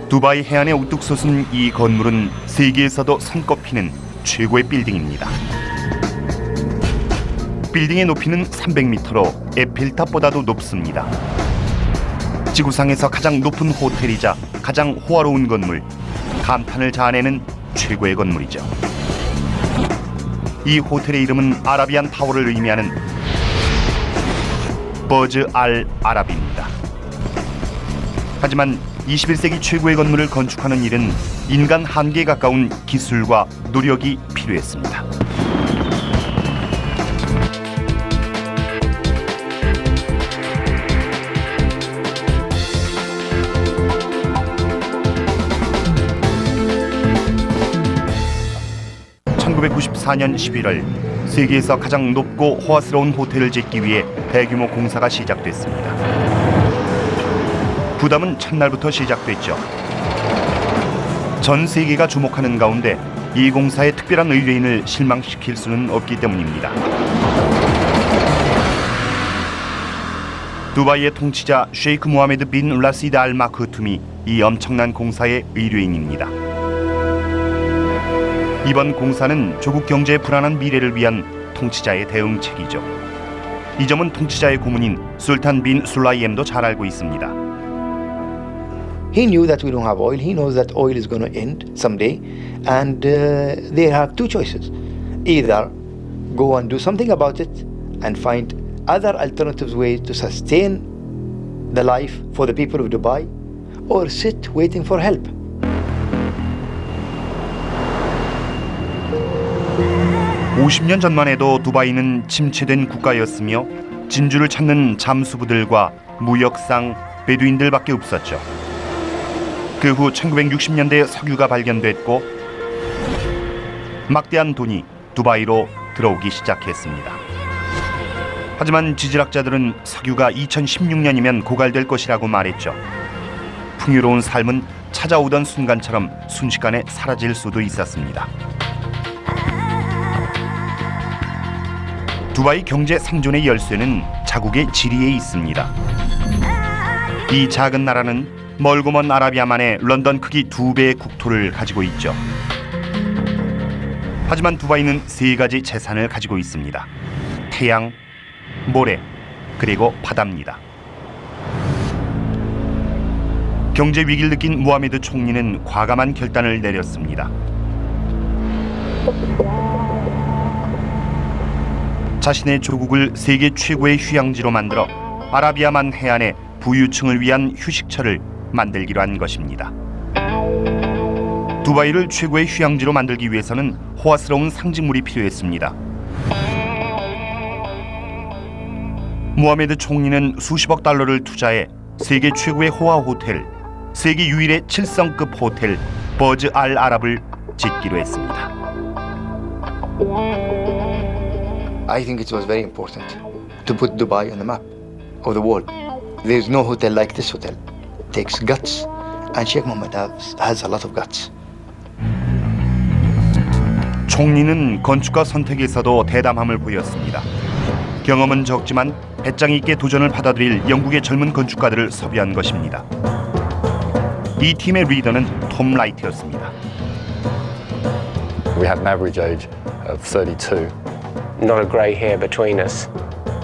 두바이 해안에 우뚝 솟은 이 건물은 세계에서도 손꼽히는 최고의 빌딩입니다. 빌딩의 높이는 300m로 에펠탑보다도 높습니다. 지구상에서 가장 높은 호텔이자 가장 호화로운 건물, 감탄을 자아내는 최고의 건물이죠. 이 호텔의 이름은 아라비안 타워를 의미하는 버즈 알 아랍입니다. 하지만 21세기 최고의 건물을 건축하는 일은 인간 한계에 가까운 기술과 노력이 필요했습니다. (1994년 11월) 세계에서 가장 높고 호화스러운 호텔을 짓기 위해 대규모 공사가 시작됐습니다. 부담은 첫날부터 시작됐죠. 전 세계가 주목하는 가운데 이 공사에 특별한 의뢰인을 실망시킬 수는 없기 때문입니다. 두바이의 통치자 셰이크 모하메드 빈 라시드 알 마크툼이 이 엄청난 공사의 의뢰인입니다. 이번 공사는 조국 경제의 불안한 미래를 위한 통치자의 대응책이죠. 이 점은 통치자의 고문인 술탄 빈 술라이엠도 잘 알고 있습니다. He knew that we don't have oil. He knows that oil is going to end someday, and they have two choices: either go and do something about it and find other alternative ways to sustain the life for the people of Dubai, or sit waiting for help. (50년) 전만 해도 두바이는 침체된 국가였으며 진주를 찾는 잠수부들과 무역상, 베두인들밖에 없었죠. 그 후 1960년대에 석유가 발견됐고 막대한 돈이 두바이로 들어오기 시작했습니다. 하지만 지질학자들은 석유가 2016년이면 고갈될 것이라고 말했죠. 풍요로운 삶은 찾아오던 순간처럼 순식간에 사라질 수도 있었습니다. 두바이 경제 생존의 열쇠는 자국의 지리에 있습니다. 이 작은 나라는 멀고 먼 아라비아만의 런던 크기 2배의 국토를 가지고 있죠. 하지만 두바이는 3가지 재산을 가지고 있습니다. 태양, 모래, 그리고 바다입니다. 경제 위기를 느낀 모하메드 총리는 과감한 결단을 내렸습니다. 자신의 조국을 세계 최고의 휴양지로 만들어 아라비아만 해안의 부유층을 위한 휴식처를 만들기로 한 것입니다. 두바이를 최고의 휴양지로 만들기 위해서는 호화스러운 상징물이 필요했습니다. 모하메드 총리는 수십억 달러를 투자해 세계 최고의 호화 호텔, 세계 유일의 7성급 호텔 버즈 알 아랍을 짓기로 했습니다. I think it was very important to put Dubai on the map of the world. There's no hotel like this hotel. It takes guts, and Sheikh Mohammed has a lot of guts. 총리는 건축가 선택에서도 대담함을 보였습니다. 경험은 적지만 배짱 있게 도전을 받아들일 영국의 젊은 건축가들을 섭외한 것입니다. 이 팀의 리더는 톰 라이트였습니다. We had an average age of 32. Not a grey hair between us.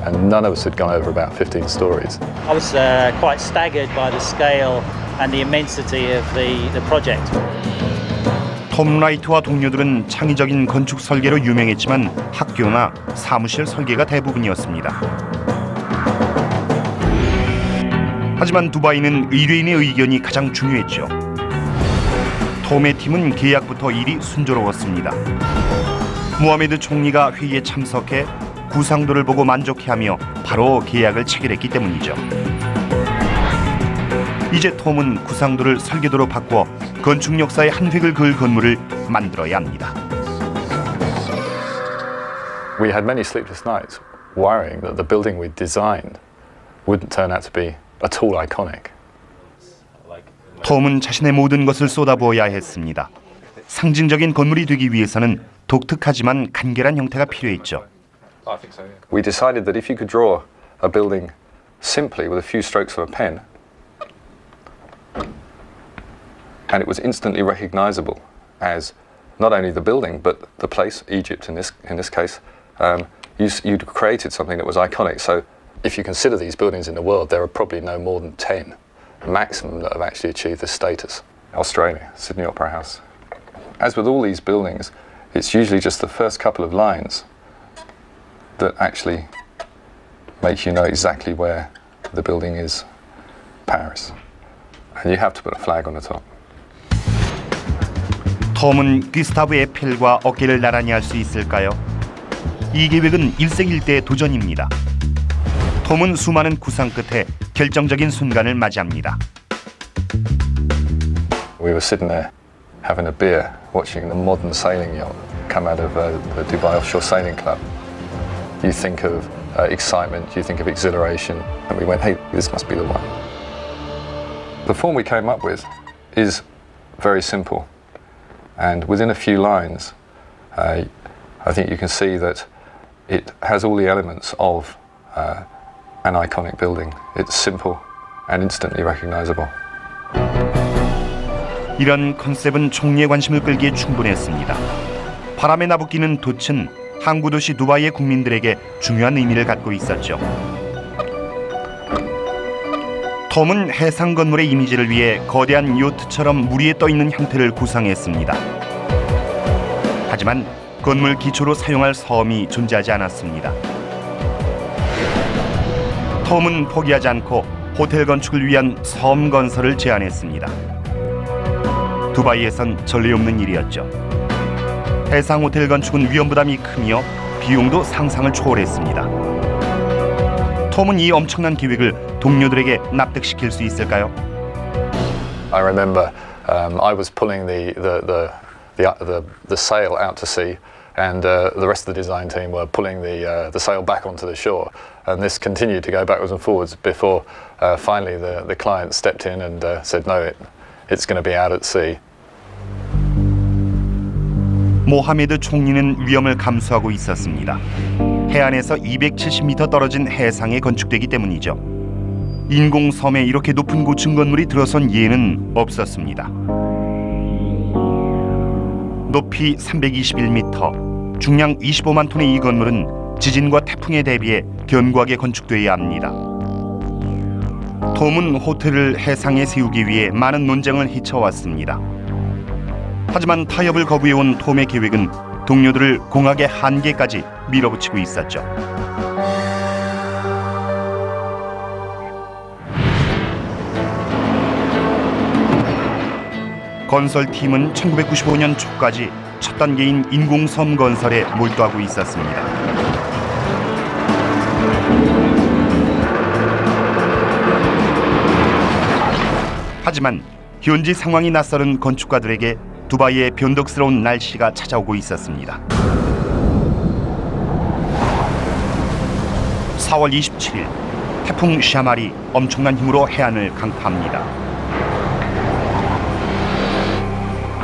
And none of us had gone over about 15 stories. I was quite staggered by the scale and the immensity of the project. 톰 라이트와 동료들은 창의적인 건축 설계로 유명했지만 학교나 사무실 설계가 대부분이었습니다. 하지만 두바이는 의뢰인의 의견이 가장 중요했죠. 톰의 팀은 계약부터 일이 순조로웠습니다. 모하메드 총리가 회의에 참석해 구상도를 보고 만족해하며 바로 계약을 체결했기 때문이죠. 이제 톰은 구상도를 설계도로 바꾸어 건축 역사의 한 획을 그을 건물을 만들어야 합니다. We had many sleepless nights worrying that the building we designed wouldn't turn out to be at all iconic. 톰은 자신의 모든 것을 쏟아부어야 했습니다. 상징적인 건물이 되기 위해서는 독특하지만 간결한 형태가 필요했죠. We decided that if you could draw a building simply with a few strokes of a pen, and it was instantly recognizable as not only the building but the place, Egypt in this case. You'd created something that was iconic. So if you consider these buildings in the world, there are probably no more than 10 maximum that have actually achieved this status. Australia, Sydney Opera House. As with all these buildings, it's usually just the first couple of lines that actually make you know exactly where the building is. Paris. And you have to put a flag on the top. 톰은 귀스타브 에펠과 어깨를 나란히 할 수 있을까요? 이 계획은 일생일대의 도전입니다. 톰은 수많은 구상 끝에 결정적인 순간을 맞이합니다. We were sitting there having a beer, watching the modern sailing yacht come out of the Dubai Offshore Sailing Club. You think of excitement, you think of exhilaration, and we went, hey, this must be the one. The form we came up with is very simple, and within a few lines, I think you can see that it has all the elements of an iconic building. It's simple and instantly recognizable. 이런 컨셉은 총리의 관심을 끌기에 충분했습니다. 바람에 나부끼는 돛은 항구 도시 두바이의 국민들에게 중요한 의미를 갖고 있었죠. 톰은 해상 건물의 이미지를 위해 거대한 요트처럼 물 위에 떠 있는 형태를 구상했습니다. 하지만 건물 기초로 사용할 섬이 존재하지 않았습니다. 톰은 포기하지 않고 호텔 건축을 위한 섬 건설을 제안했습니다. 두바이에선 전례 없는 일이었죠. 해상 호텔 건축은 위험 부담이 크며 비용도 상상을 초월했습니다. 톰은 이 엄청난 계획을 동료들에게 납득시킬 수 있을까요? I remember I was pulling the sail out to sea, and the rest of the design team were pulling the sail back onto the shore, and this continued to go backwards and forwards before finally the client stepped in and said, no, it's going to be out at sea. 모하메드 총리는 위험을 감수하고 있었습니다. 해안에서 270m 떨어진 해상에 건축되기 때문이죠. 인공섬에 이렇게 높은 고층 건물이 들어선 예는 없었습니다. 높이 321m, 중량 25만 톤의 이 건물은 지진과 태풍에 대비해 견고하게 건축되어야 합니다. 톰은 호텔을 해상에 세우기 위해 많은 논쟁을 헤쳐왔습니다. 하지만 타협을 거부해온 톰의 계획은 동료들을 공학의 한계까지 밀어붙이고 있었죠. 건설팀은 1995년 초까지 첫 단계인 인공섬 건설에 몰두하고 있었습니다. 하지만 현지 상황이 낯설은 건축가들에게 두바이의 변덕스러운 날씨가 찾아오고 있었습니다. 4월 27일, 태풍 샤말이 엄청난 힘으로 해안을 강타합니다.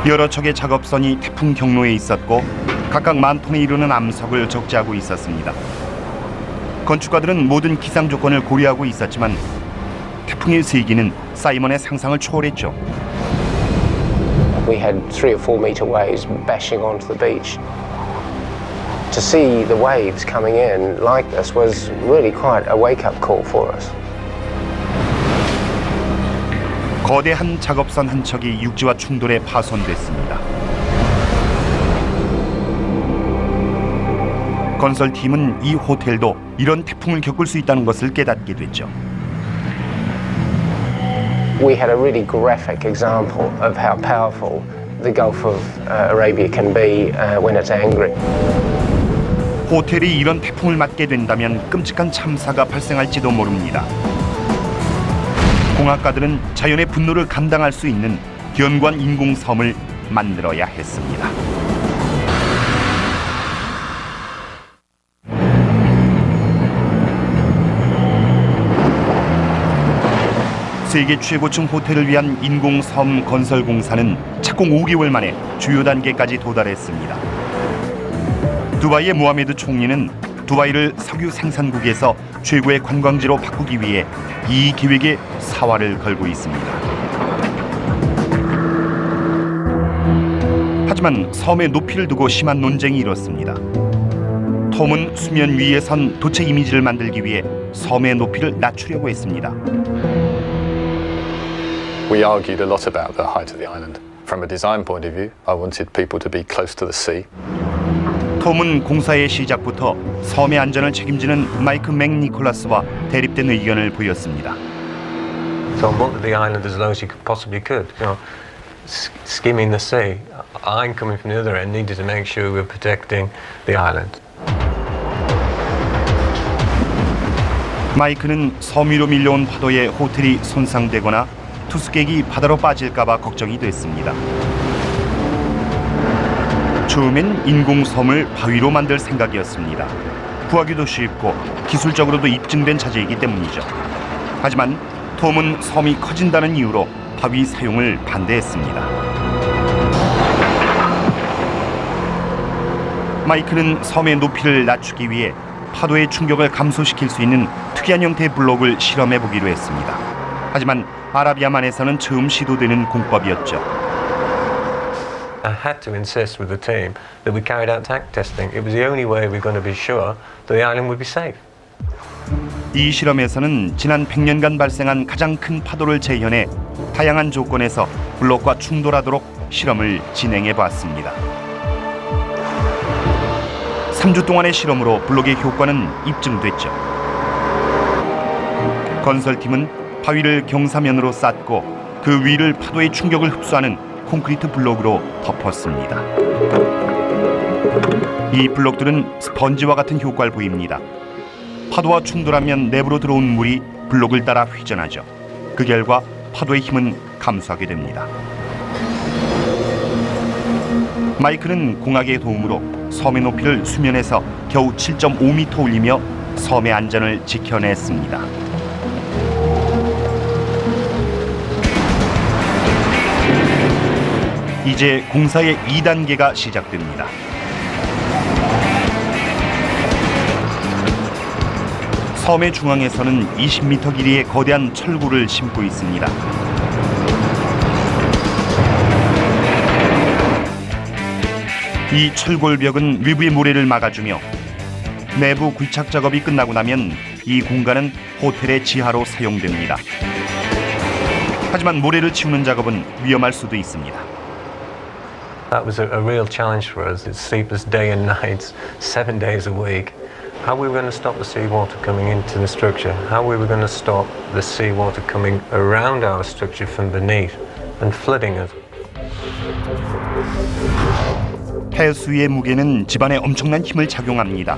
여러 척의 작업선이 태풍 경로에 있었고 각각 10,000톤에 이르는 암석을 적재하고 있었습니다. 건축가들은 모든 기상 조건을 고려하고 있었지만 태풍의 세기는 사이먼의 상상을 초월했죠. We had 3 or 4 meter waves bashing onto the beach. To see the waves coming in like this was really quite a wake-up call for us. 거대한 작업선 한 척이 육지와 충돌해 파손됐습니다. 건설팀은 이 호텔도 이런 태풍을 겪을 수 있다는 것을 깨닫게 됐죠. We had a really graphic example of how powerful the Gulf of Arabia can be when it's angry. 호텔이 이런 태풍을 맞게 된다면 끔찍한 참사가 발생할지도 모릅니다. 공학가들은 자연의 분노를 감당할 수 있는 견고한 인공섬을 만들어야 했습니다. 세계 최고층 호텔을 위한 인공섬 건설 공사는 착공 5개월 만에 주요 단계까지 도달했습니다. 두바이의 모하메드 총리는 두바이를 석유 생산국에서 최고의 관광지로 바꾸기 위해 이 계획에 사활을 걸고 있습니다. 하지만 섬의 높이를 두고 심한 논쟁이 일었습니다. 톰은 수면 위에 선 도체 이미지를 만들기 위해 섬의 높이를 낮추려고 했습니다. We argued a lot about the height of the island. From a design point of view, I wanted people to be close to the sea. 톰은 공사의 시작부터 섬의 안전을 책임지는 마이크 맥니콜라스와 대립된 의견을 보였습니다. So I wanted the island as low as you possibly could, skimming the sea. I'm coming from the other end, needed to make sure we were protecting the island. 마이크는 섬 위로 밀려온 파도에 호텔이 손상되거나 투숙객이 바다로 빠질까봐 걱정이 됐습니다. 처음엔 인공섬을 바위로 만들 생각이었습니다. 구하기도 쉽고 기술적으로도 입증된 자재이기 때문이죠. 하지만 톰은 섬이 커진다는 이유로 바위 사용을 반대했습니다. 마이크는 섬의 높이를 낮추기 위해 파도의 충격을 감소시킬 수 있는 특이한 형태의 블록을 실험해 보기로 했습니다. 하지만 아라비아만에서는 처음 시도되는 공법이었죠. I had to insist with the team that we carried out tank testing. It was the only way we were going to be sure that the island would be safe. 이 실험에서는 지난 100년간 발생한 가장 큰 파도를 재현해 다양한 조건에서 블록과 충돌하도록 실험을 진행해 보았습니다. 3주 동안의 실험으로 블록의 효과는 입증됐죠. 건설팀은 바위를 경사면으로 쌓고 그 위를 파도의 충격을 흡수하는 콘크리트 블록으로 덮었습니다. 이 블록들은 스펀지와 같은 효과를 보입니다. 파도와 충돌하면 내부로 들어온 물이 블록을 따라 회전하죠. 그 결과 파도의 힘은 감소하게 됩니다. 마이크는 공학의 도움으로 섬의 높이를 수면에서 겨우 7.5m 올리며 섬의 안전을 지켜냈습니다. 이제 공사의 2단계가 시작됩니다. 섬의 중앙에서는 20m 길이의 거대한 철구를 심고 있습니다. 이 철골벽은 외부의 모래를 막아주며 내부 굴착 작업이 끝나고 나면 이 공간은 호텔의 지하로 사용됩니다. 하지만 모래를 치우는 작업은 위험할 수도 있습니다. That was a real challenge for us. It's sleepless day and nights, 7 days a week. How we were going to stop the seawater coming into the structure? How we were going to stop the seawater coming around our structure from beneath and flooding it? 해수의 무게는 집안에 엄청난 힘을 작용합니다.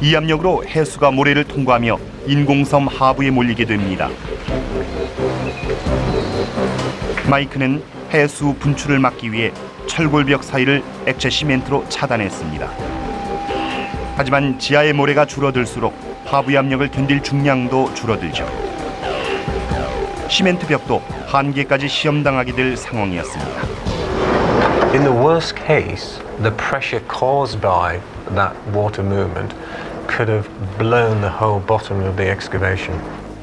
이 압력으로 해수가 모래를 통과하며 인공섬 하부에 몰리게 됩니다. 마이크는 해수 분출을 막기 위해 철골벽 사이를 액체 시멘트로 차단했습니다. 하지만 지하의 모래가 줄어들수록 하부의 압력을 견딜 중량도 줄어들죠. 시멘트 벽도 한계까지 시험당하게 될 상황이었습니다. In the worst case, the pressure caused by that water movement could have blown the whole bottom of the excavation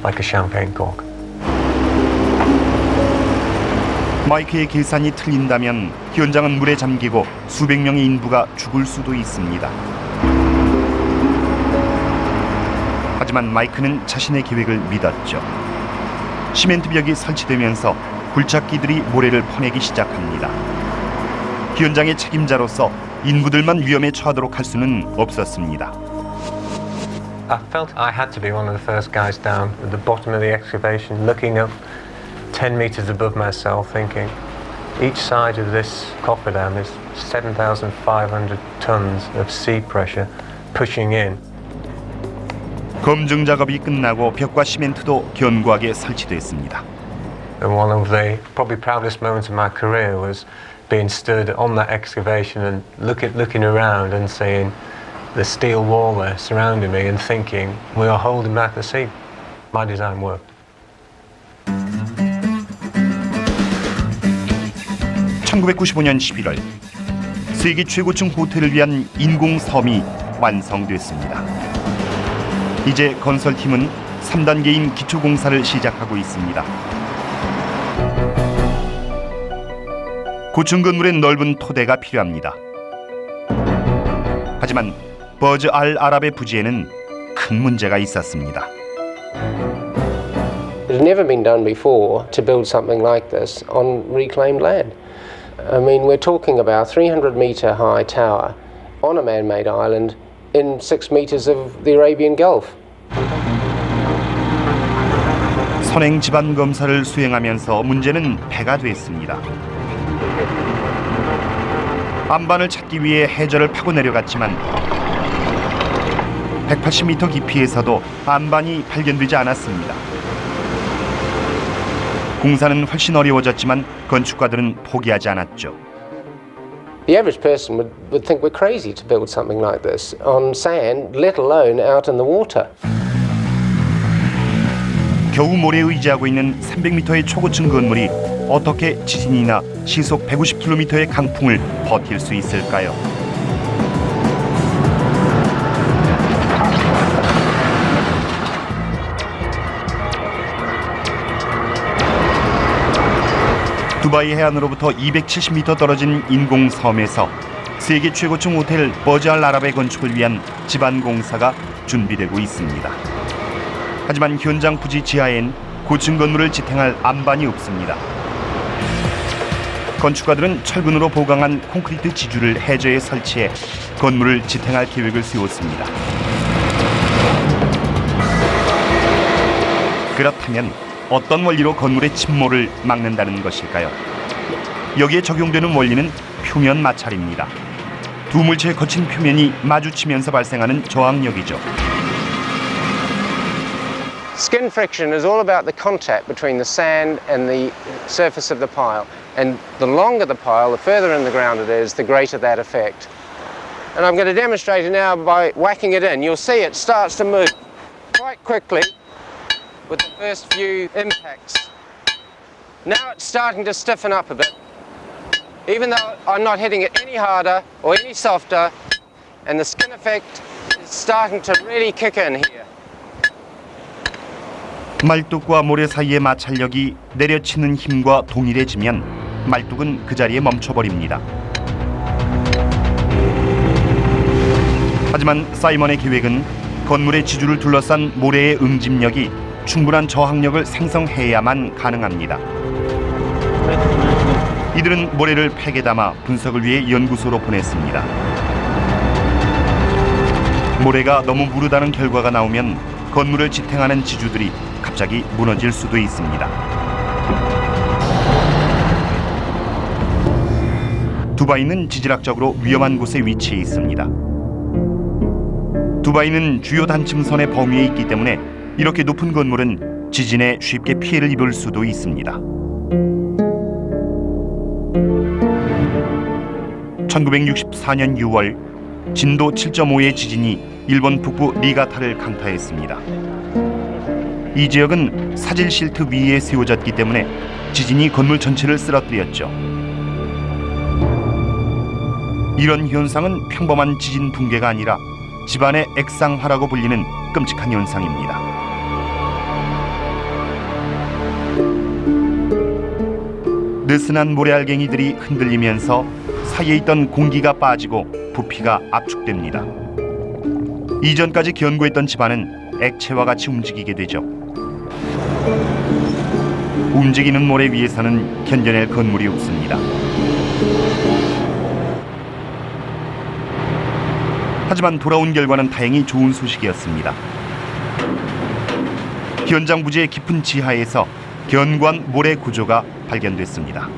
like a champagne cork. 마이크의 계산이 틀린다면 현장은 물에 잠기고 수백 명의 인부가 죽을 수도 있습니다. 하지만 마이크는 자신의 계획을 믿었죠. 시멘트 벽이 설치되면서 굴착기들이 모래를 퍼내기 시작합니다. 현장의 책임자로서 인부들만 위험에 처하도록 할 수는 없었습니다. I felt I had to be one of the first guys down at the bottom of the excavation, looking up 10 meters above myself, thinking each side of this cofferdam is 7,500 tons of sea pressure pushing in. 검증 작업이 끝나고 벽과 시멘트도 견고하게 설치됐습니다. And one of the probably proudest moments of my career was being stood on that excavation and looking around and seeing the steel wall there surrounding me and thinking we are holding back the sea. My design worked. 1995년 11월 세계 최고층 호텔을 위한 인공섬이 완성됐습니다. 이제 건설팀은 3단계인 기초공사를 시작하고 있습니다. 고층 건물엔 넓은 토대가 필요합니다. 하지만 버즈 알 아랍의 부지에는 큰 문제가 있었습니다. It had never been done before to build something like this on reclaimed land. I mean, we're talking about a 300-metre high tower on a man-made island in 6 metres of the Arabian Gulf. 선행 지반 검사를 수행하면서 문제는 배가 됐습니다. 안반을 찾기 위해 해저를 파고 내려갔지만 180m 깊이에서도 안반이 발견되지 않았습니다. 공사는 훨씬 어려워졌지만 건축가들은 포기하지 않았죠. The average person would think we're crazy to build something like this on sand, let alone out in the water. 겨우 모래에 의지하고 있는 300m의 초고층 건물이 어떻게 지진이나 시속 150km의 강풍을 버틸 수 있을까요? 두바이 해안으로부터 270m 떨어진 인공섬에서 세계 최고층 호텔 버즈 알 아랍의 건축을 위한 지반 공사가 준비되고 있습니다. 하지만 현장 부지 지하엔 고층 건물을 지탱할 안반이 없습니다. 건축가들은 철근으로 보강한 콘크리트 지주를 해저에 설치해 건물을 지탱할 계획을 세웠습니다. 그렇다면 어떤 원리로 건물의 침몰을 막는다는 것일까요? 여기에 적용되는 원리는 표면 마찰입니다. 두 물체의 거친 표면이 마주치면서 발생하는 저항력이죠. Skin friction is all about the contact between the sand and the surface of the pile. And the longer the pile, the further in the ground it is, the greater that effect. And I'm going to demonstrate it now by whacking it in. You'll see it starts to move quite quickly with the first few impacts. Now it's starting to stiffen up a bit. Even though I'm not hitting it any harder or any softer, and the skin effect is starting to really kick in here. 말뚝과 모래 사이의 마찰력이 내려치는 힘과 동일해지면 말뚝은 그 자리에 멈춰버립니다. 하지만 사이먼의 계획은 건물의 지주를 둘러싼 모래의 응집력이 충분한 저항력을 생성해야만 가능합니다. 이들은 모래를 팩에 담아 분석을 위해 연구소로 보냈습니다. 모래가 너무 무르다는 결과가 나오면 건물을 지탱하는 지주들이 갑자기 무너질 수도 있습니다. 두바이는 지질학적으로 위험한 곳에 위치해 있습니다. 두바이는 주요 단층선의 범위에 있기 때문에 이렇게 높은 건물은 지진에 쉽게 피해를 입을 수도 있습니다. 1964년 6월 진도 7.5의 지진이 일본 북부 니가타를 강타했습니다. 이 지역은 사질 실트 위에 세워졌기 때문에 지진이 건물 전체를 쓰러뜨렸죠. 이런 현상은 평범한 지진 붕괴가 아니라 집안의 액상화라고 불리는 끔찍한 현상입니다. 느슨한 모래알갱이들이 흔들리면서 사이에 있던 공기가 빠지고 부피가 압축됩니다. 이전까지 견고했던 집안은 액체와 같이 움직이게 되죠. 움직이는 모래 위에서는 견뎌낼 건물이 없습니다. 하지만 돌아온 결과는 다행히 좋은 소식이었습니다. 현장 부지의 깊은 지하에서 견고한 모래 구조가 발견됐습니다.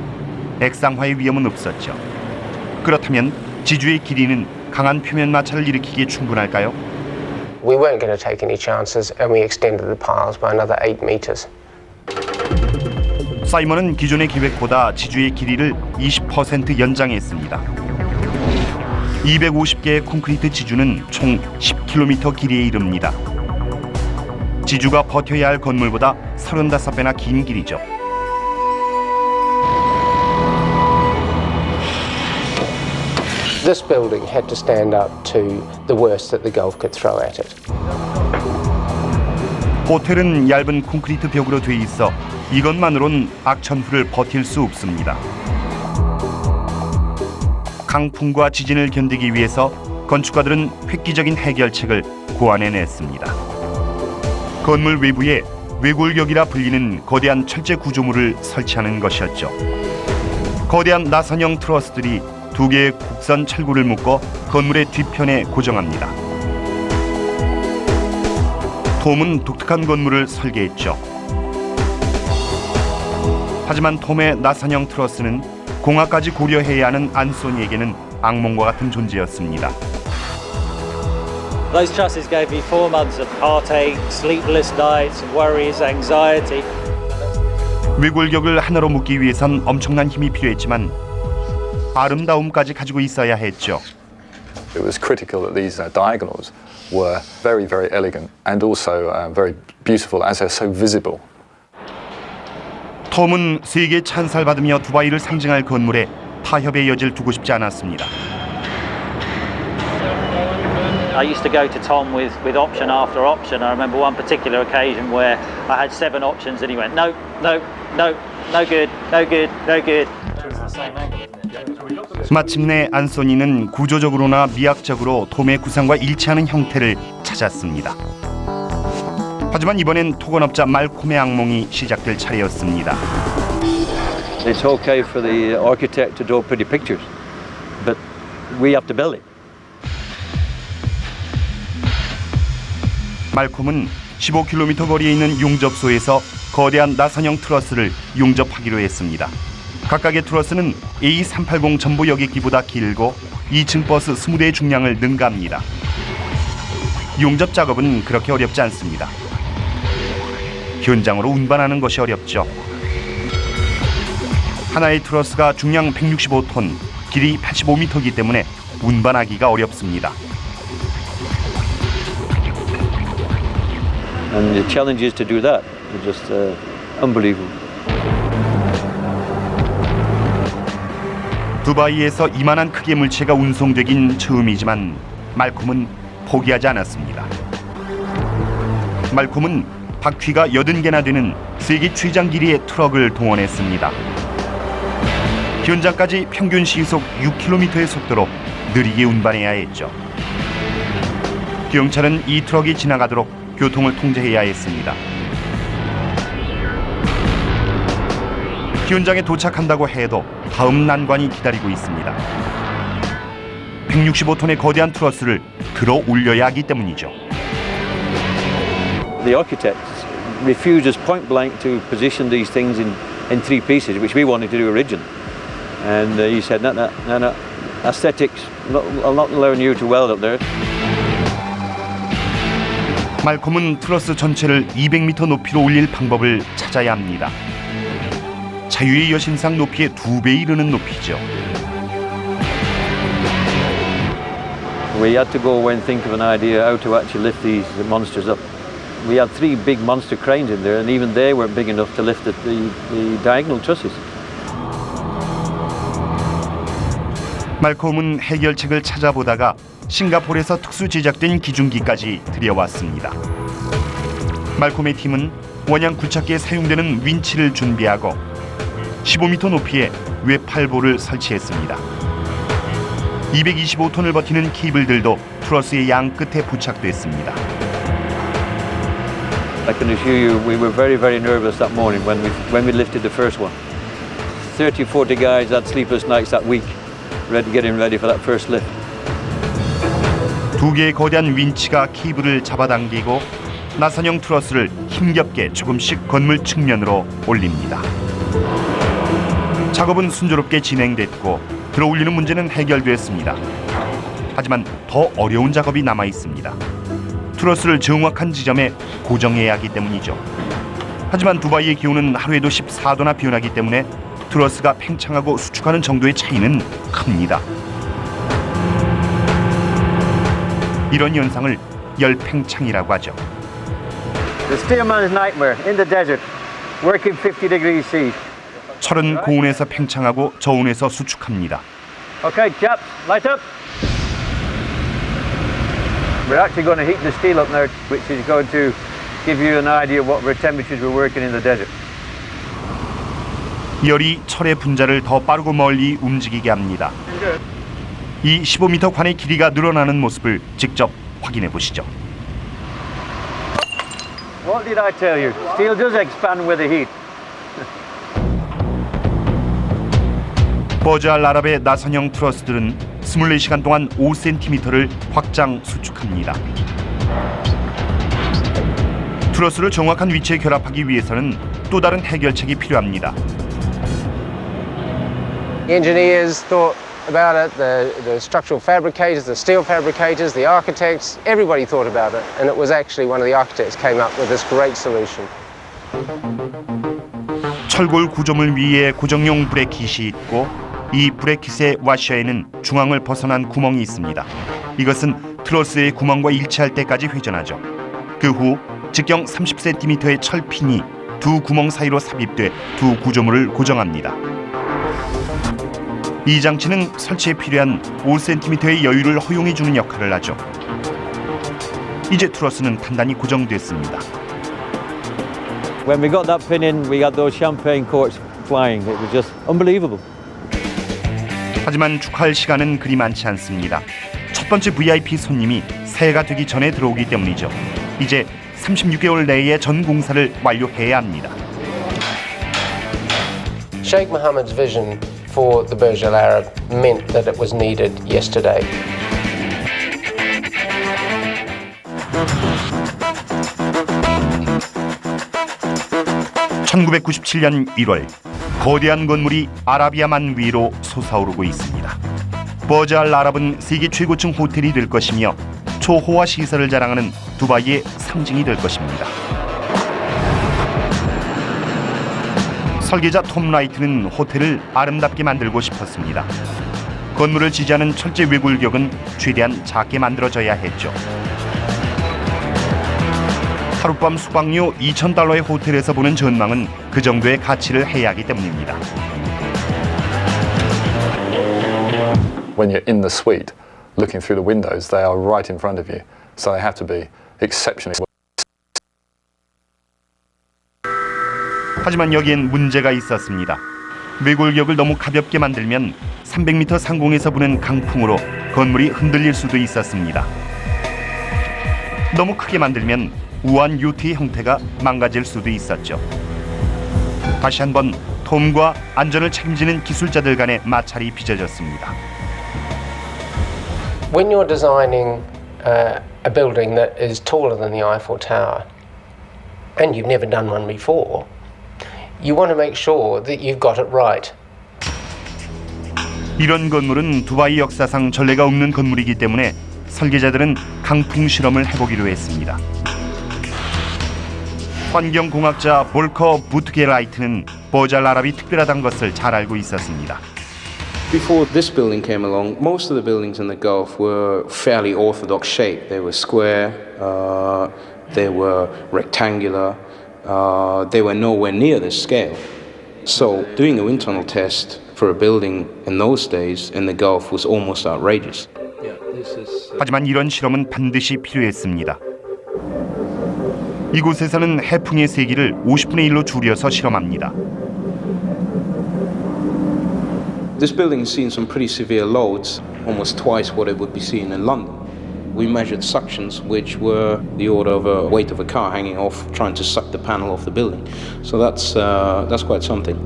액상화의 위험은 없었죠. 그렇다면 지주의 길이는 강한 표면 마찰을 일으키기에 충분할까요? We weren't going to take any chances and we extended the piles by another 8 metres. 사이먼은 기존의 계획보다 지주의 길이를 20% 연장했습니다. 250개의 콘크리트 지주는 총 10km 길이에 이릅니다. 지주가 버텨야 할 건물보다 35배나 긴 길이죠. This building had to stand up to the worst that the Gulf could throw at it. 호텔은 얇은 콘크리트 벽으로 돼 있어 이것만으론 악천후를 버틸 수 없습니다. 강풍과 지진을 견디기 위해서 건축가들은 획기적인 해결책을 고안해냈습니다. 건물 외부에 외골격이라 불리는 거대한 철제 구조물을 설치하는 것이었죠. 거대한 나선형 트러스들이 두 개의 곡선 철구를 묶어 건물의 뒤편에 고정합니다. 톰은 독특한 건물을 설계했죠. 하지만 톰의 나선형 트러스는 공학까지 고려해야 하는 안소니에게는 악몽과 같은 존재였습니다. Those trusses gave me 4 months of heartache, sleepless nights, worries, anxiety. 외골격을 하나로 묶기 위해선 엄청난 힘이 필요했지만 아름다움까지 가지고 있어야 했죠. It was critical that these diagonals were very, very elegant and also very beautiful as they're so visible. 톰은 세계 찬살받으며 두바이를 상징할 건물에 타협의 여지를 두고 싶지 않았습니다. I used to go to Tom with option after option. I remember one particular occasion where I had 7 options and he went, no, no, no, no good, no good, no good. 마침내 안소니는 구조적으로나 미학적으로 톰의 구상과 일치하는 형태를 찾았습니다. 하지만 이번엔 토건업자 말콤의 악몽이 시작될 차례였습니다. It's okay for the architect to draw pretty pictures, but we have to build it. 말콤은 15km 거리에 있는 용접소에서 거대한 나선형 트러스를 용접하기로 했습니다. 각각의 트러스는 A380 전보 여객기보다 길고 2층 버스 20대의 중량을 능가합니다. 용접 작업은 그렇게 어렵지 않습니다. 현장으로 운반하는 것이 어렵죠. 하나의 트러스가 중량 165톤, 길이 85m이기 때문에 운반하기가 어렵습니다. And the challenges to do that are just unbelievable. 두바이에서 이만한 크기의 물체가 운송되긴 처음이지만 말콤은 포기하지 않았습니다. 말콤은 바퀴가 80개나 되는 세계 최장 길이의 트럭을 동원했습니다. 현장까지 평균 시속 6km의 속도로 느리게 운반해야 했죠. 경찰은 이 트럭이 지나가도록 교통을 통제해야 했습니다. 현장에 도착한다고 해도 다음 난관이 기다리고 있습니다. 165톤의 거대한 트러스를 들어 올려야 하기 때문이죠. The architects refused us point blank to position these things in 3 pieces, which we wanted to do originally. And he said, no, aesthetics, I'll not learn you to weld up there. 말콤은 트러스 전체를 200m 높이로 올릴 방법을 찾아야 합니다. 자유의 여신상 높이의 2배에 이르는 높이죠. We had to go away and think of an idea how to actually lift these monsters up. We had 3 big monster cranes in there, and even they weren't big enough to lift the diagonal trusses. 말콤은 해결책을 찾아보다가 싱가포르에서 특수 제작된 기중기까지 들여왔습니다. 말콤의 팀은 원양 굴착기에 사용되는 윈치를 준비하고 15m 높이의 외팔보를 설치했습니다. 225톤을 버티는 케이블들도 트러스의 양 끝에 부착됐습니다. I can assure you we were very, very nervous that morning when we lifted the first one. 30, 40 guys had sleepless nights that week, getting ready for that first lift. 2개의 거대한 윈치가 케이블을 잡아당기고 나선형 트러스를 힘겹게 조금씩 건물 측면으로 올립니다. 작업은 순조롭게 진행됐고 들어올리는 문제는 해결됐습니다. 하지만 더 어려운 작업이 남아 있습니다. 트러스를 정확한 지점에 고정해야 하기 때문이죠. 하지만 두바이의 기온은 하루에도 14도나 변하기 때문에 트러스가 팽창하고 수축하는 정도의 차이는 큽니다. 이런 현상을 열팽창이라고 하죠. The steerman's nightmare in the desert, working 50 degrees C. 철은 고온에서 팽창하고 저온에서 수축합니다. Okay, chaps, light up. We're actually going to heat the steel up now, which is going to give you an idea of what temperatures we're working in the desert. 열이 철의 분자를 더 빠르고 멀리 움직이게 합니다. 이 15m 관의 길이가 늘어나는 모습을 직접 확인해 보시죠. What did I tell you? Steel does expand with the heat. 버즈 알 아랍의 나선형 트러스들은 24시간 동안 5cm를 확장 수축합니다. 트러스를 정확한 위치에 결합하기 위해서는 또 다른 해결책이 필요합니다. The engineers thought about it, the structural fabricators, the steel fabricators, the architects, everybody thought about it, and it was actually one of the architects came up with this great solution. 철골 구조물 위에 고정용 브레킷이 있고 이 브레킷의 와셔에는 중앙을 벗어난 구멍이 있습니다. 이것은 트러스의 구멍과 일치할 때까지 회전하죠. 그 후 직경 30cm의 철핀이 두 구멍 사이로 삽입돼 두 구조물을 고정합니다. 이 장치는 설치에 필요한 5cm의 여유를 허용해주는 역할을 하죠. 이제 트러스는 단단히 고정됐습니다. When we got that pin in, we got those champagne corks flying. It was just unbelievable. 하지만 축하할 시간은 그리 많지 않습니다. 첫 번째 VIP 손님이 새해가 되기 전에 들어오기 때문이죠. 이제 36개월 내에 전 공사를 완료해야 합니다. Sheikh Mohammed's vision for the Burj Al Arab meant that it was needed yesterday. (1997년 1월) 거대한 건물이 아라비아만 위로 솟아오르고 있습니다. 버즈 알 아랍은 세계 최고층 호텔이 될 것이며 초호화 시설을 자랑하는 두바이의 상징이 될 것입니다. 설계자 톰 라이트는 호텔을 아름답게 만들고 싶었습니다. 건물을 지지하는 철제 외굴격은 최대한 작게 만들어져야 했죠. 하룻밤 숙박료 $2,000의 호텔에서 보는 전망은 그 정도의 가치를 해야 하기 때문입니다. When you're in the suite, looking through the windows, they are right in front of you. So they have to be exceptionally. 하지만 여기엔 문제가 있었습니다. 외골격을 너무 가볍게 만들면 300m 상공에서 부는 강풍으로 건물이 흔들릴 수도 있었습니다. 너무 크게 만들면 우아한 요트의 형태가 망가질 수도 있었죠. 다시 한번 톰과 안전을 책임지는 기술자들 간의 마찰이 빚어졌습니다. When you're designing a building that is taller than the Eiffel Tower, and you've never done one before, you want to make sure that you've got it right. 이런 건물은 두바이 역사상 전례가 없는 건물이기 때문에 설계자들은 강풍 실험을 해보기로 했습니다. 환경공학자 볼커 부트게라이트는 버즈 알 아랍이 특별하다는 것을 잘 알고 있었습니다. Before this building came along, most of the buildings in the Gulf were fairly orthodox shape. They were square, they were rectangular, they were nowhere near this scale. So doing a wind tunnel test for a building in those days in the Gulf was almost outrageous. 하지만 이런 실험은 반드시 필요했습니다. 이곳에서는 해풍의 세기를 50분의 1로 줄여서 실험합니다. This building has seen some pretty severe loads, almost twice what it would be seen in London. We measured suctions which were the order of a weight of a car hanging off, trying to suck the panel off the building. So that's quite something.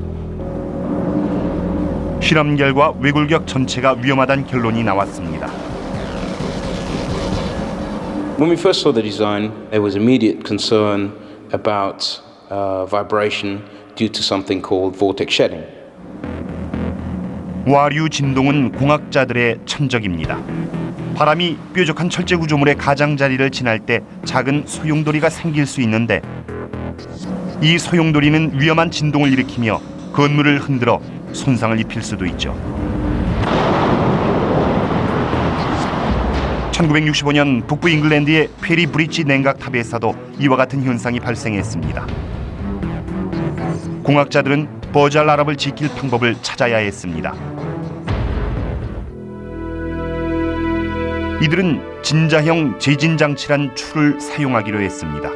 실험 결과 외골격 전체가 위험하다는 결론이 나왔습니다. When we first saw the design, there was immediate concern about vibration due to something called vortex shedding. 와류 진동은 공학자들의 천적입니다. 바람이 뾰족한 철제 구조물의 가장자리를 지날 때 작은 소용돌이가 생길 수 있는데 이 소용돌이는 위험한 진동을 일으키며 건물을 흔들어 손상을 입힐 수도 있죠. 1965년 북부 잉글랜드의 페리 브릿지 냉각탑에서도 이와 같은 현상이 발생했습니다. 공학자들은 버즈 알 아랍을 지킬 방법을 찾아야 했습니다. 이들은 진자형 재진장치란 툴을 사용하기로 했습니다.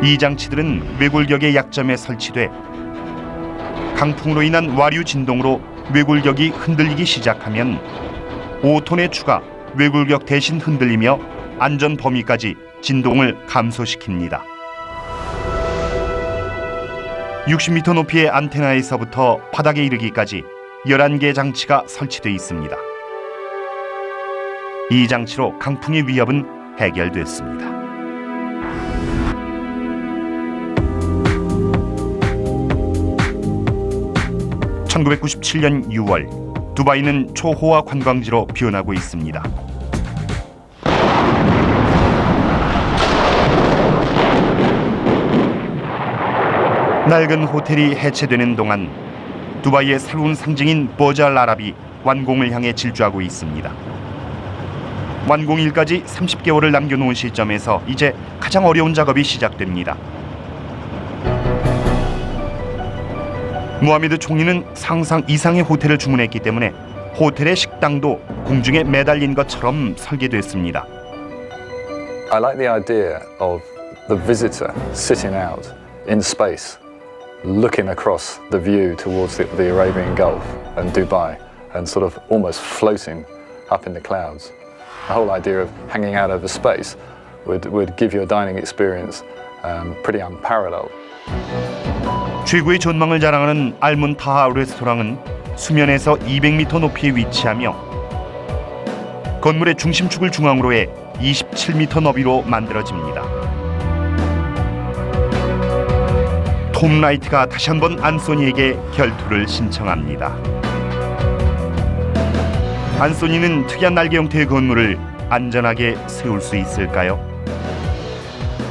이 장치들은 외골격의 약점에 설치돼 강풍으로 인한 와류 진동으로 외골격이 흔들리기 시작하면 5톤의 추가 외골격 대신 흔들리며 안전 범위까지 진동을 감소시킵니다. 60m 높이의 안테나에서부터 바닥에 이르기까지 11개 장치가 설치되어 있습니다. 이 장치로 강풍의 위협은 해결됐습니다. (1997년 6월) 두바이는 초호화 관광지로 변하고 있습니다. 낡은 호텔이 해체되는 동안 두바이의 새로운 상징인 버즈 알 아랍이 완공을 향해 질주하고 있습니다. 완공일까지 30개월을 남겨놓은 시점에서 이제 가장 어려운 작업이 시작됩니다. 무하메드 총리는 상상 이상의 호텔을 주문했기 때문에 호텔의 식당도 공중에 매달린 것처럼 설계됐습니다. I like the idea of the visitor sitting out in space, looking across the view towards the Arabian Gulf and Dubai, and sort of almost floating up in the clouds. The whole idea of hanging out over space would give you a dining experience pretty unparalleled. 최고의 전망을 자랑하는 알문타하 레스토랑은 수면에서 200m 높이에 위치하며 건물의 중심축을 중앙으로 해 27m 너비로 만들어집니다. 톰 라이트가 다시 한번 안소니에게 결투를 신청합니다. 안소니는 특이한 날개 형태의 건물을 안전하게 세울 수 있을까요?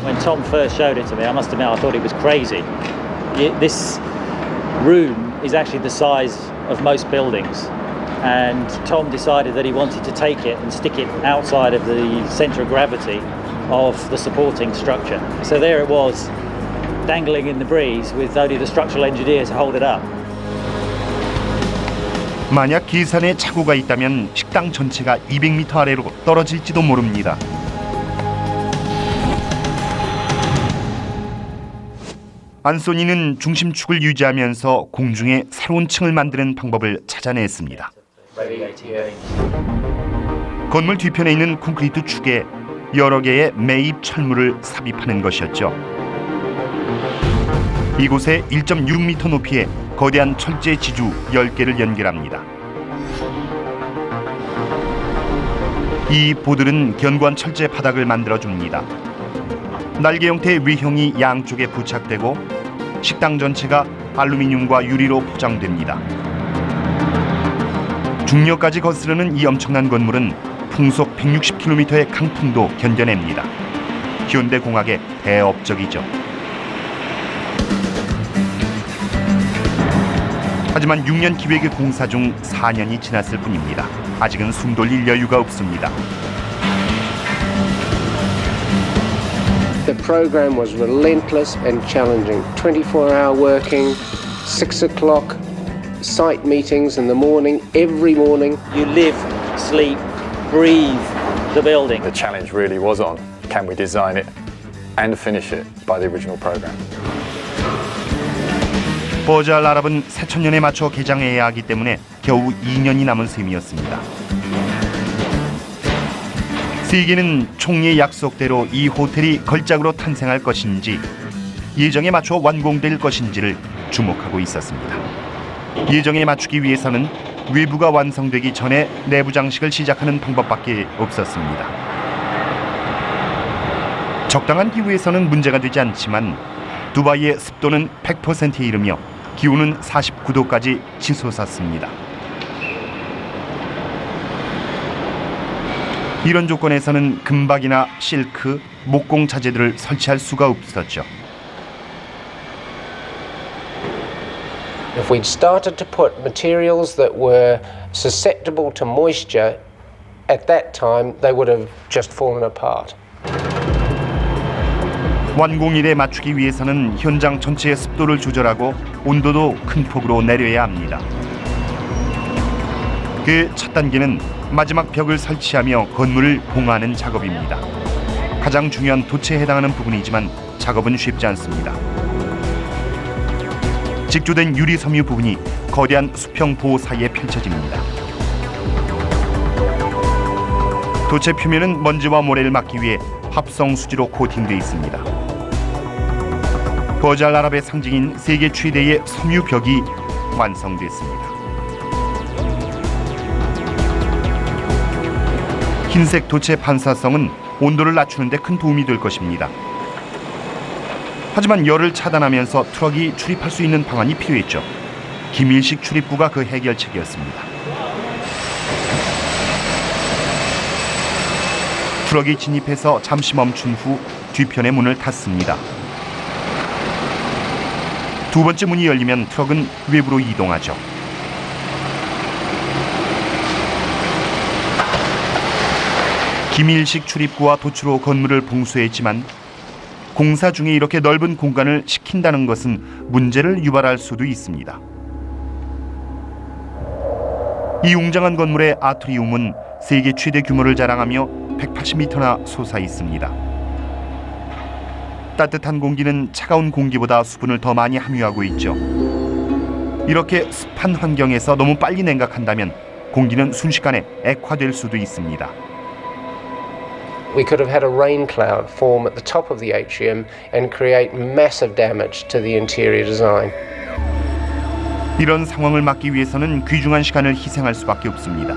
When Tom first showed it to me, I must admit I thought he was crazy. This room is actually the size of most buildings, and Tom decided that he wanted to take it and stick it outside of the centre of gravity of the supporting structure. So there it was, dangling in the breeze with only the structural engineer to hold it up. 만약 계산에 착오가 있다면 식당 전체가 200m 아래로 떨어질지도 모릅니다. 안소니는 중심축을 유지하면서 공중에 새로운 층을 만드는 방법을 찾아냈습니다. 건물 뒤편에 있는 콘크리트 축에 여러 개의 매입 철물을 삽입하는 것이었죠. 이곳에 1.6m 높이의 거대한 철제 지주 10개를 연결합니다. 이 보들은 견고한 철제 바닥을 만들어줍니다. 날개 형태의 위형이 양쪽에 부착되고 식당 전체가 알루미늄과 유리로 포장됩니다. 중력까지 거스르는 이 엄청난 건물은 풍속 160km의 강풍도 견뎌냅니다. 현대공학의 대업적이죠. 하지만 6년 기획의 공사 중 4년이 지났을 뿐입니다. 아직은 숨 돌릴 여유가 없습니다. The program was relentless and challenging. 24-hour working, 6 o'clock, site meetings in the morning, every morning. You live, sleep, breathe the building. The challenge really was on, can we design it and finish it by the original program? 버즈 알 아랍은 새천년에 맞춰 개장해야 하기 때문에 겨우 2년이 남은 셈이었습니다. 세계는 총리의 약속대로 이 호텔이 걸작으로 탄생할 것인지 예정에 맞춰 완공될 것인지를 주목하고 있었습니다. 예정에 맞추기 위해서는 외부가 완성되기 전에 내부 장식을 시작하는 방법밖에 없었습니다. 적당한 기후에서는 문제가 되지 않지만 두바이의 습도는 100%에 이르며 기온은 49도까지 치솟았습니다. 이런 조건에서는 금박이나 실크, 목공 자재들을 설치할 수가 없었죠. If we'd started to put materials that were susceptible to moisture, at that time they would have just fallen apart. 완공일에 맞추기 위해서는 현장 전체의 습도를 조절하고 온도도 큰 폭으로 내려야 합니다. 그 첫 단계는 마지막 벽을 설치하며 건물을 봉하는 작업입니다. 가장 중요한 도체에 해당하는 부분이지만 작업은 쉽지 않습니다. 직조된 유리 섬유 부분이 거대한 수평 보호 사이에 펼쳐집니다. 도체 표면은 먼지와 모래를 막기 위해 합성 수지로 코팅돼 있습니다. 버즈알아랍의 상징인 세계 최대의 섬유벽이 완성됐습니다. 흰색 도체 반사성은 온도를 낮추는 데 큰 도움이 될 것입니다. 하지만 열을 차단하면서 트럭이 출입할 수 있는 방안이 필요했죠. 기밀식 출입구가 그 해결책이었습니다. 트럭이 진입해서 잠시 멈춘 후 뒤편의 문을 닫습니다. 두 번째 문이 열리면 트럭은 외부로 이동하죠. 기밀식 출입구와 도추로 건물을 봉쇄했지만 공사 중에 이렇게 넓은 공간을 시킨다는 것은 문제를 유발할 수도 있습니다. 이 웅장한 건물의 아트리움은 세계 최대 규모를 자랑하며 180m나 솟아 있습니다. 따뜻한 공기는 차가운 공기보다 수분을 더 많이 함유하고 있죠. 이렇게 습한 환경에서 너무 빨리 냉각한다면 공기는 순식간에 액화될 수도 있습니다. We could have had a rain cloud form at the top of the atrium and create massive damage to the interior design. 이런 상황을 막기 위해서는 귀중한 시간을 희생할 수밖에 없습니다.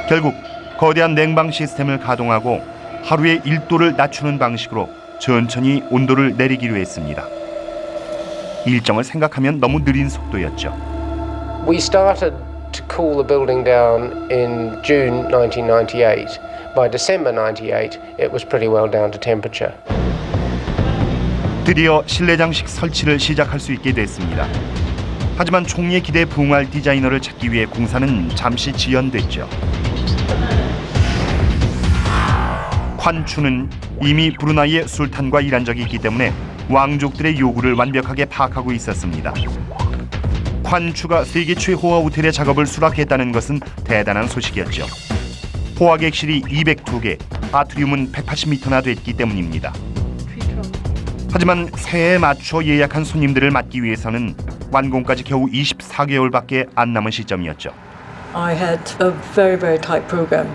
결국 거대한 냉방 시스템을 가동하고 하루에 1도를 낮추는 방식으로 천천히 온도를 내리기로 했습니다. 일정을 생각하면 너무 느린 속도였죠. We started to cool the building down in June 1998. By December 98, it was pretty well down to temperature. 드디어 실내 장식 설치를 시작할 수 있게 됐습니다. 하지만 총리의 기대에 부응할 디자이너를 찾기 위해 공사는 잠시 지연됐죠. 콴추는 이미 브루나이의 술탄과 일한 적이 있기 때문에 왕족들의 요구를 완벽하게 파악하고 있었습니다. 콴추가 세계 최호화 호텔의 작업을 수락했다는 것은 대단한 소식이었죠. 호화객실이 202개, 아트리움은 180m나 됐기 때문입니다. 하지만 새해에 맞춰 예약한 손님들을 맞기 위해서는 완공까지 겨우 24개월밖에 안 남은 시점이었죠. I had a very tight program.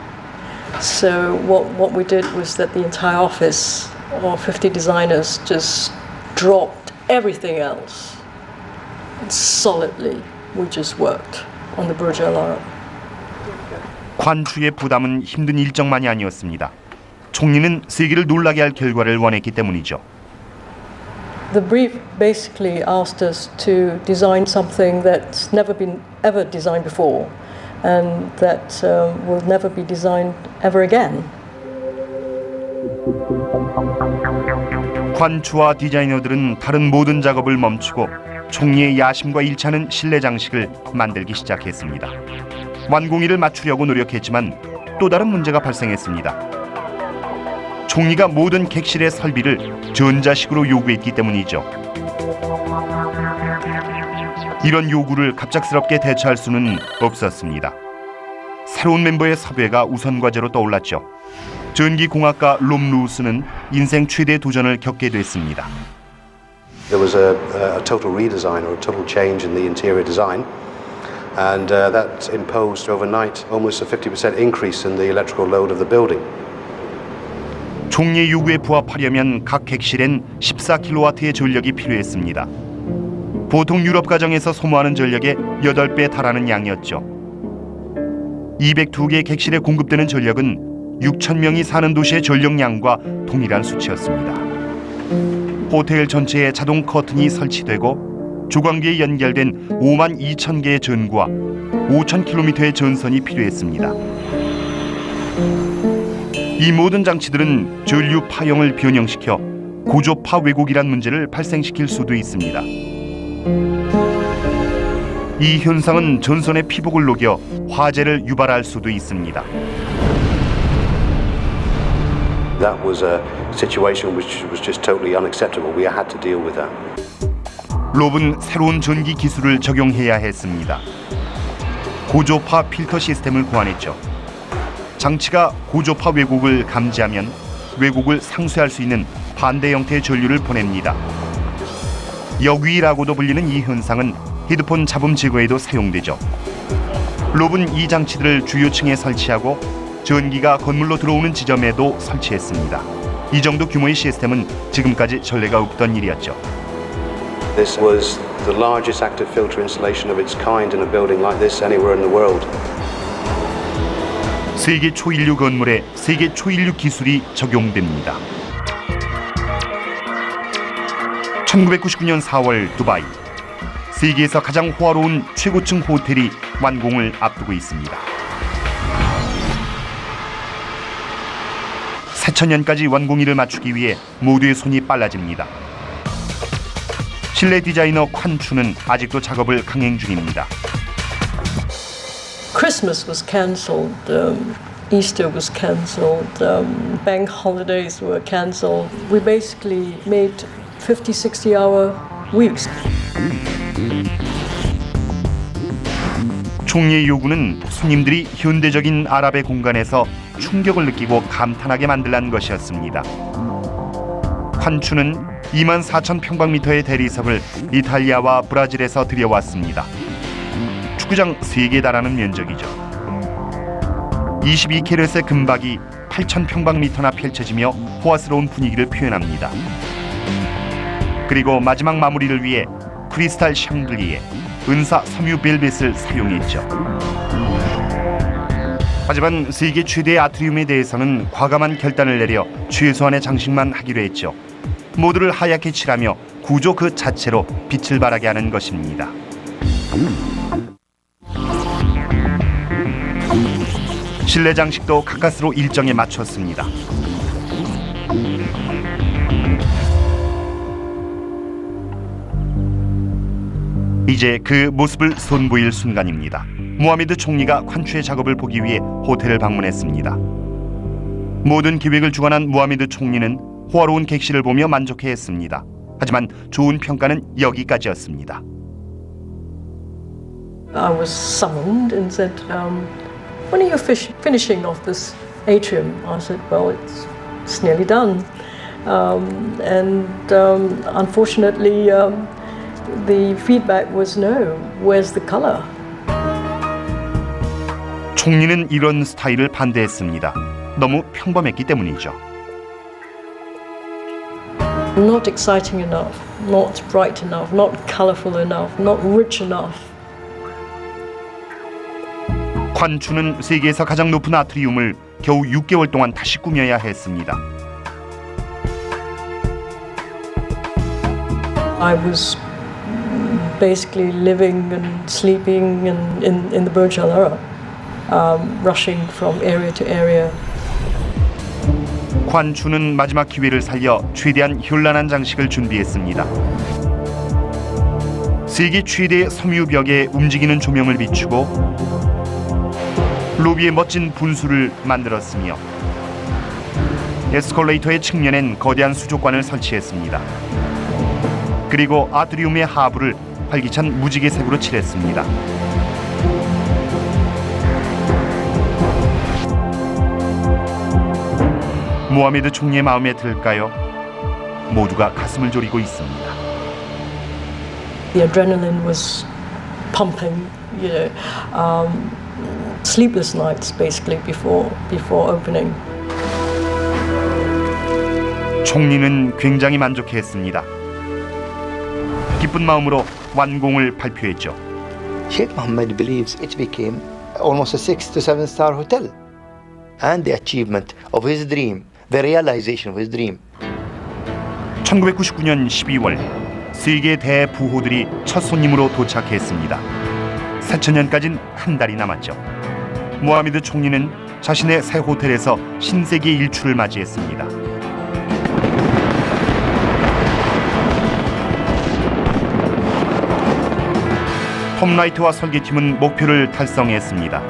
So what we did was that the entire office of 50 designers just dropped everything else. Solidly, we just worked on the Burj Al Arab. 콴추의 부담은 힘든 일정만이 아니었습니다. 총리는 세계를 놀라게 할 결과를 원했기 때문이죠. The brief basically asked us to design something that's never been ever designed before, and that will never be designed ever again. 콴추와 디자이너들은 다른 모든 작업을 멈추고 총리의 야심과 일치하는 실내 장식을 만들기 시작했습니다. 완공일을 맞추려고 노력했지만 또 다른 문제가 발생했습니다. 총리가 모든 객실의 설비를 전자식으로 요구했기 때문이죠. 이런 요구를 갑작스럽게 대처할 수는 없었습니다. 새로운 멤버의 섭외가 우선 과제로 떠올랐죠. 전기공학가 롬 루스는 인생 최대 도전을 겪게 됐습니다. There was a total redesign or a total change in the interior design, and that imposed overnight almost a 50% increase in the electrical load of the building. 총리의 요구에 부합하려면 각 객실엔 14kW의 전력이 필요했습니다. 보통 유럽 가정에서 소모하는 전력의 8배에 달하는 양이었죠. 202개 객실에 공급되는 전력은 6,000명이 사는 도시의 전력량과 동일한 수치였습니다. 호텔 전체에 자동 커튼이 설치되고 조광기에 연결된 52,000개의 전구와 5,000km의 전선이 필요했습니다. 이 모든 장치들은 전류 파형을 변형시켜 고조파 왜곡이란 문제를 발생시킬 수도 있습니다. 이 현상은 전선의 피복을 녹여 화재를 유발할 수도 있습니다. That was a situation which was just totally unacceptable. We had to deal with that. 롭은 새로운 전기 기술을 적용해야 했습니다. 고조파 필터 시스템을 고안했죠. 장치가 고조파 왜곡을 감지하면 왜곡을 상쇄할 수 있는 반대 형태의 전류를 보냅니다. 역위라고도 불리는 이 현상은 헤드폰 잡음 제거에도 사용되죠. 롭은 이 장치들을 주요 층에 설치하고 전기가 건물로 들어오는 지점에도 설치했습니다. 이 정도 규모의 시스템은 지금까지 전례가 없던 일이었죠. This was the largest active filter installation of its kind in a building like this anywhere in the world. 세계 초인류 건물에 세계 초인류 기술이 적용됩니다. 1999년 4월 두바이. 세계에서 가장 호화로운 최고층 호텔이 완공을 앞두고 있습니다. 새천년까지 완공일을 맞추기 위해 모두의 손이 빨라집니다. 실내 디자이너 콴추는 아직도 작업을 강행 중입니다. Christmas was cancelled, Easter was cancelled, bank holidays were cancelled. We basically made 50, 60-hour weeks. 총리의 요구는 손님들이 현대적인 아랍의 공간에서 충격을 느끼고 감탄하게 만들란 것이었습니다. 콴추는 24,000평방미터의 대리석을 이탈리아와 브라질에서 들여왔습니다. 축구장 3개에 달하는 면적이죠. 22캐럿의 금박이 8,000평방미터나 펼쳐지며 호화스러운 분위기를 표현합니다. 그리고 마지막 마무리를 위해 크리스탈 샹들리에, 은사 섬유 벨벳을 사용했죠. 하지만 세계 최대의 아트리움에 대해서는 과감한 결단을 내려 최소한의 장식만 하기로 했죠. 모두를 하얗게 칠하며 구조 그 자체로 빛을 발하게 하는 것입니다. 실내 장식도 가까스로 일정에 맞췄습니다. 이제 그 모습을 선보일 순간입니다. 무하메드 총리가 콴추의 작업을 보기 위해 호텔을 방문했습니다. 모든 계획을 주관한 무하메드 총리는 호화로운 객실을 보며 만족해했습니다. 하지만 좋은 평가는 여기까지였습니다. I was summoned and said, when are you finishing off this atrium? I said, well, it's nearly done. Unfortunately, the feedback was no. Where's the color? 총리는 이런 스타일을 반대했습니다. 너무 평범했기 때문이죠. Not exciting enough, not bright enough, not colorful enough, not rich enough. 콴추는 세계에서 가장 높은 아트리움을 겨우 6개월 동안 다시 꾸며야 했습니다. I was basically living and sleeping in the Burj Al Arab, rushing from area to area. 콴추는 마지막 기회를 살려 최대한 현란한 장식을 준비했습니다. 세계 최대의 섬유벽에 움직이는 조명을 비추고 로비에 멋진 분수를 만들었으며 에스컬레이터의 측면엔 거대한 수족관을 설치했습니다. 그리고 아트리움의 하부를 활기찬 무지개색으로 칠했습니다. 무하메드 총리의 마음에 들까요? 모두가 가슴을 졸이고 있습니다. The adrenaline was pumping, sleepless nights basically before opening. 총리는 굉장히 만족해했습니다. 기쁜 마음으로 완공을 발표했죠. Sheikh Mohammed believes it became almost a 6 to 7 star hotel. And the achievement of his dream, the realization of his dream. 1999년 12월 세계 대부호들이 첫 손님으로 도착했습니다. 새천년까진 한 달이 남았죠. 무하메드 총리는 자신의 새 호텔에서 신세계 일출을 맞이했습니다. 톰 라이트와 설계팀은 목표를 달성했습니다.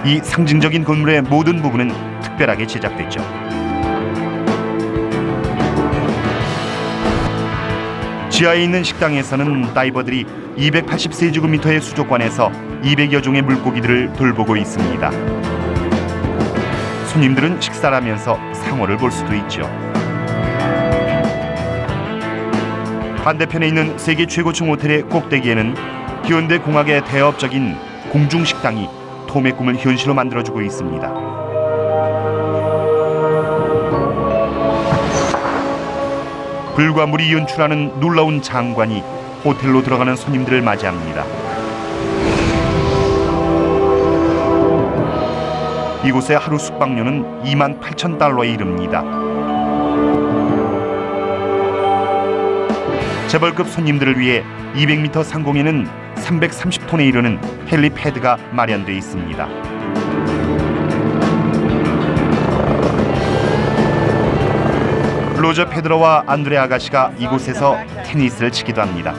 이 상징적인 건물의 모든 부분은 특별하게 제작됐죠. 지하에 있는 식당에서는 다이버들이 280세제곱미터의 수족관에서 200여 종의 물고기들을 돌보고 있습니다. 손님들은 식사를 하면서 상어를 볼 수도 있죠. 반대편에 있는 세계 최고층 호텔의 꼭대기에는 현대 공학의 대업적인 공중식당이 톰의 꿈을 현실로 만들어주고 있습니다. 불과 물이 연출하는 놀라운 장관이 호텔로 들어가는 손님들을 맞이합니다. 이곳의 하루 숙박료는 28,000달러에 이릅니다. 재벌급 손님들을 위해 200m 상공에는 330톤에 이르는 헬리패드가 마련돼 있습니다. 로저 페드러와 안드레 아가씨가 이곳에서 테니스를 치기도 합니다.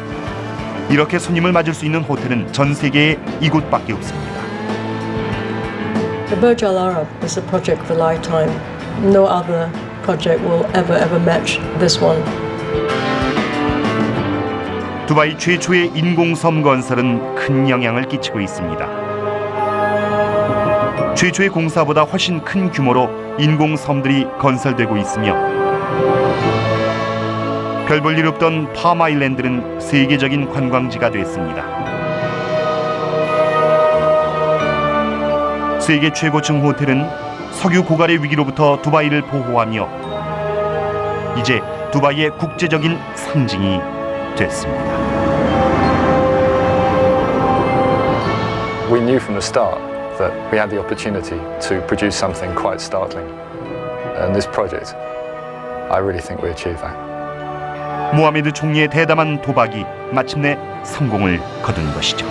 이렇게 손님을 맞을 수 있는 호텔은 전 세계에 이곳밖에 없습니다. The Burj Al Arab is a project of a lifetime. No other project will ever match this one. 두바이 최초의 인공섬 건설은 큰 영향을 끼치고 있습니다. 최초의 공사보다 훨씬 큰 규모로 인공섬들이 건설되고 있으며 별 볼 일 없던 팜 아일랜드는 세계적인 관광지가 됐습니다. 세계 최고층 호텔은 석유 고갈의 위기로부터 두바이를 보호하며 이제 두바이의 국제적인 상징이 됐습니다. We knew from the start that we had the opportunity to produce something quite startling. And this project, I really think we achieved that. 모하메드 총리의 대담한 도박이 마침내 성공을 거둔 것이죠.